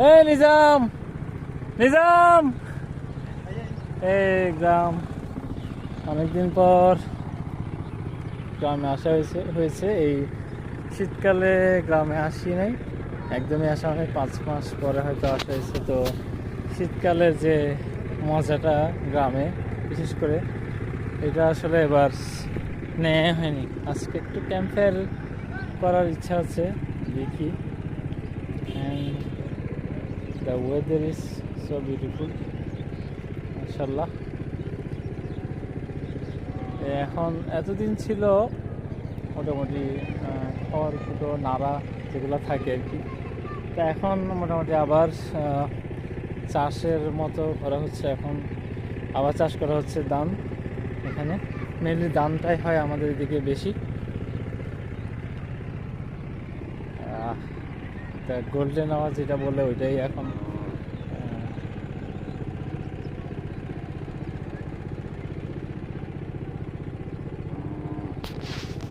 এই নিজাম, নিজাম, এই গ্রাম। অনেকদিন পর গ্রামে আসা হয়েছে এই শীতকালে। গ্রামে আসি নাই, একদমই আসা হয় 5 মাস পরে হয়তো আসা হয়েছে। তো শীতকালের যে মজাটা গ্রামে, বিশেষ করে এটা আসলে এবার নেওয়া হয়নি। আজকে একটু ক্যাম্পফায়ার করার ইচ্ছা আছে, দেখি। And the weather is so beautiful, মাশাআল্লাহ। এখন এতদিন ছিল মোটামুটি খড়কুটো নাড়া যেগুলো থাকে আর কি। তা এখন মোটামুটি আবার চাষের মতো করা হচ্ছে। এখন আবার চাষ করা হচ্ছে ধান। এখানে মেনলি ধানটাই হয় আমাদের এদিকে বেশি। তা গোল্ডেন আওয়ার যেটা বলে ওইটাই এখন